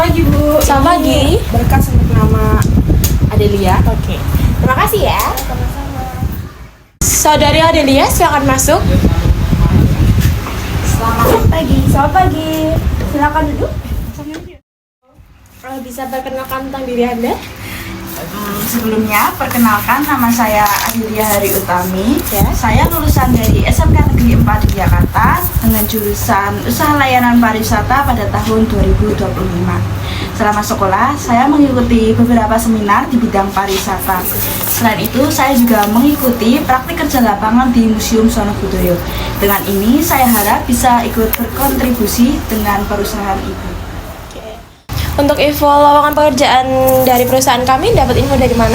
pagi Bu. Selamat pagi. Berkas untuk nama Adelia. Oke. Terima kasih ya. Sama-sama. Saudari Adelia, silakan masuk. Selamat pagi. Selamat pagi. Silakan duduk. Bisa perkenalkan tentang diri Anda? Sebelumnya, perkenalkan nama saya Adelia Hari Utami. Ya. Saya lulusan dari SMK Negeri 4 di Jakarta dengan jurusan Usaha Layanan Pariwisata pada tahun 2025. Selama sekolah, saya mengikuti beberapa seminar di bidang pariwisata. Selain itu, saya juga mengikuti praktik kerja lapangan di Museum Sono Budoyo. Dengan ini, saya harap bisa ikut berkontribusi dengan perusahaan ibu. Untuk info lowongan pekerjaan dari perusahaan kami, dapat info dari mana?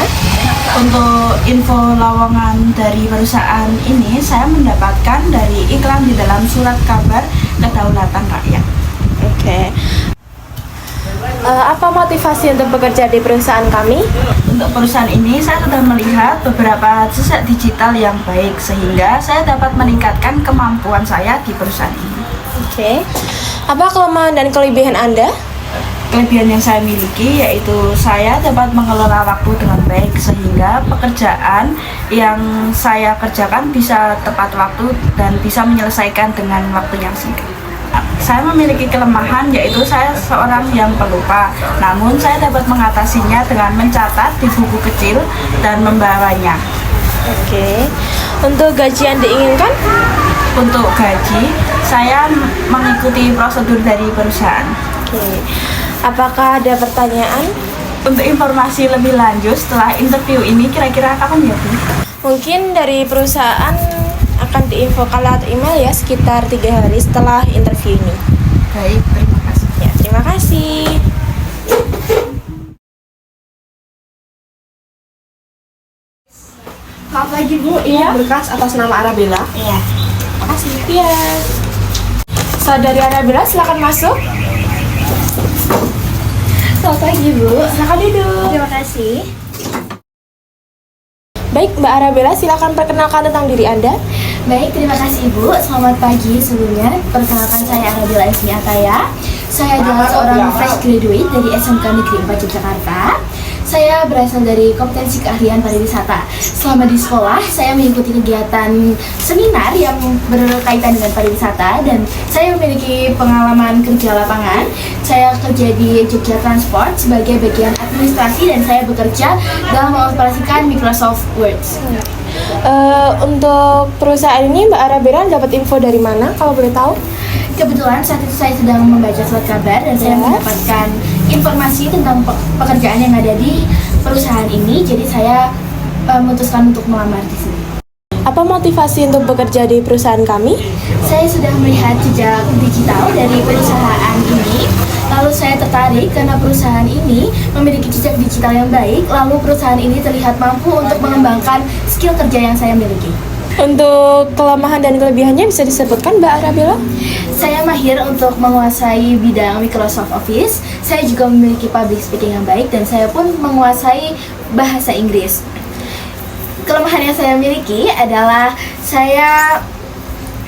Untuk info lowongan dari perusahaan ini, saya mendapatkan dari iklan di dalam surat kabar kedaulatan rakyat. Oke. Apa motivasi untuk bekerja di perusahaan kami? Untuk perusahaan ini, saya sudah melihat beberapa jejak digital yang baik, sehingga saya dapat meningkatkan kemampuan saya di perusahaan ini. Oke. Apa kelemahan dan kelebihan Anda? Kelebihan yang saya miliki yaitu saya dapat mengelola waktu dengan baik, sehingga pekerjaan yang saya kerjakan bisa tepat waktu dan bisa menyelesaikan dengan waktu yang singkat. Saya memiliki kelemahan yaitu saya seorang yang pelupa, namun saya dapat mengatasinya dengan mencatat di buku kecil dan membawanya. Oke. Untuk gaji yang diinginkan? Untuk gaji, saya mengikuti prosedur dari perusahaan. Oke. Apakah ada pertanyaan? Untuk informasi lebih lanjut setelah interview ini, kira-kira kapan ya, Bu? Mungkin dari perusahaan akan diinfokan lewat email ya, sekitar 3 hari setelah interview ini. Baik, terima kasih. Ya, terima kasih. Selamat pagi Bu. Ini berkas atas nama Arabella. Iya. Makasih. Iya. Saudari Arabella, silakan masuk. Selamat pagi Bu. Silakan duduk. Terima kasih. Baik, Mbak Arabella, silakan perkenalkan tentang diri Anda. Baik, terima kasih Ibu. Selamat pagi sebelumnya. Perkenalkan saya Arabella Ismi Ataya. Saya adalah seorang fresh graduate dari SMK Negeri 4 Yogyakarta. Saya berasal dari kompetensi keahlian pariwisata. Selama di sekolah, saya mengikuti kegiatan seminar yang berkaitan dengan pariwisata dan saya memiliki pengalaman kerja lapangan. Saya kerja di Jogja Transport sebagai bagian administrasi dan saya bekerja dalam mengoperasikan Microsoft Word. Untuk perusahaan ini, Mbak Arabella dapat info dari mana kalau boleh tahu? Kebetulan saat itu saya sedang membaca surat kabar dan saya mendapatkan informasi tentang pekerjaan yang ada di perusahaan ini. Jadi saya memutuskan untuk melamar di sini. Apa motivasi untuk bekerja di perusahaan kami? Saya sudah melihat jejak digital dari perusahaan ini. Lalu saya tertarik karena perusahaan ini memiliki jejak digital yang baik. Lalu perusahaan ini terlihat mampu untuk mengembangkan skill kerja yang saya miliki. Untuk kelemahan dan kelebihannya bisa disebutkan, Mbak Arabella? Saya mahir untuk menguasai bidang Microsoft Office. Saya juga memiliki public speaking yang baik dan saya pun menguasai bahasa Inggris. Kelemahan yang saya miliki adalah saya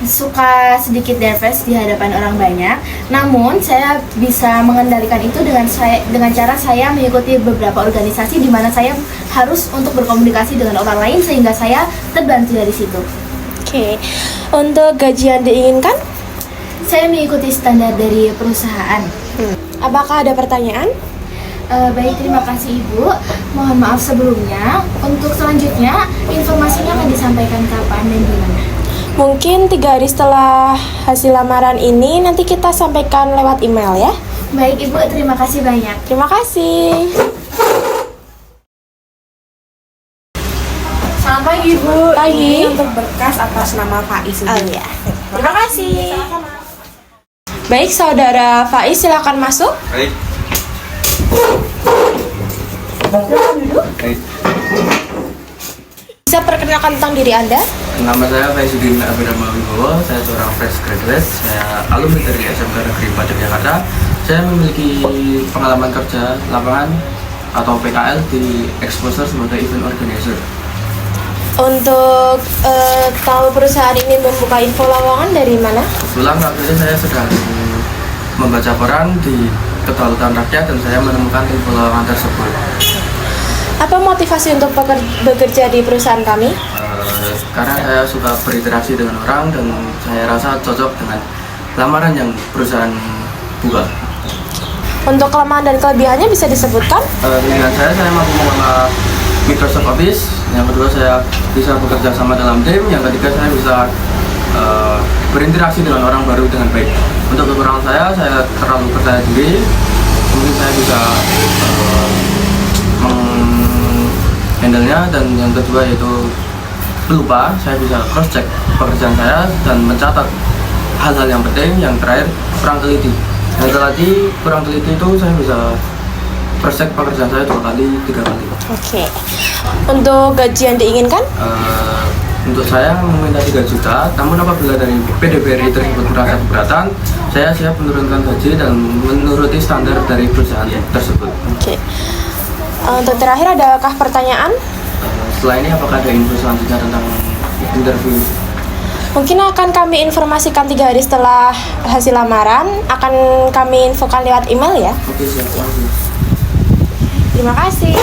suka sedikit nervous di hadapan orang banyak. Namun saya bisa mengendalikan itu dengan cara saya mengikuti beberapa organisasi di mana saya harus untuk berkomunikasi dengan orang lain sehingga saya terbantu dari situ. Oke. Untuk gaji yang diinginkan? Saya mengikuti standar dari perusahaan. Apakah ada pertanyaan? Baik, terima kasih Ibu. Mohon maaf sebelumnya. Untuk selanjutnya, informasinya akan disampaikan kapan dan di mana? Mungkin 3 hari setelah hasil lamaran ini nanti kita sampaikan lewat email ya. Baik Ibu, terima kasih banyak. Terima kasih. Selamat pagi Bu. Pagi. Ini untuk berkas atas nama Faiz. Iya. Terima kasih. Baik, Saudara Faiz, silakan masuk. Baik. Silakan duduk. Baik. Bisa perkenalkan tentang diri Anda? Nama saya Faizudin Abirama Wibowo. Saya seorang fresh graduate. Saya alumni dari SMK Negeri 4 Yogyakarta. Saya memiliki pengalaman kerja lapangan atau PKL di Exposure sebagai event organizer. Untuk tahu perusahaan ini membuka info lowongan dari mana? Kebetulan waktu itu saya sedang membaca koran di kedaulatan rakyat dan saya menemukan info lowongan tersebut. Apa motivasi untuk bekerja di perusahaan kami? Karena saya suka berinteraksi dengan orang dan saya rasa cocok dengan lamaran yang perusahaan buka. Untuk kelemahan dan kelebihannya bisa disebutkan? Dengan saya mampu mengelola Microsoft Office. Yang kedua, saya bisa bekerja sama dalam tim. Yang ketiga, saya bisa berinteraksi dengan orang baru dengan baik. Untuk kekurangan saya terlalu percaya diri. Mungkin saya bisa menghandle-nya. Dan yang kedua yaitu pelupa. Saya bisa cross check pekerjaan saya dan mencatat hal-hal yang penting. Yang terakhir, kurang teliti. Kurang teliti itu saya bisa cross check pekerjaan saya 2 kali, 3 kali. Oke. Untuk gaji yang diinginkan? Untuk saya meminta 3 juta, namun apabila dari PDBRI tersebut merasa keberatan, saya siap menurunkan gaji dan menuruti standar dari perusahaan tersebut. Oke. Untuk terakhir, adakah pertanyaan? Setelah ini apakah ada info selanjutnya tentang interview? Mungkin akan kami informasikan 3 hari setelah hasil lamaran. Akan kami infokan lewat email ya. Oke, siap. Terima kasih.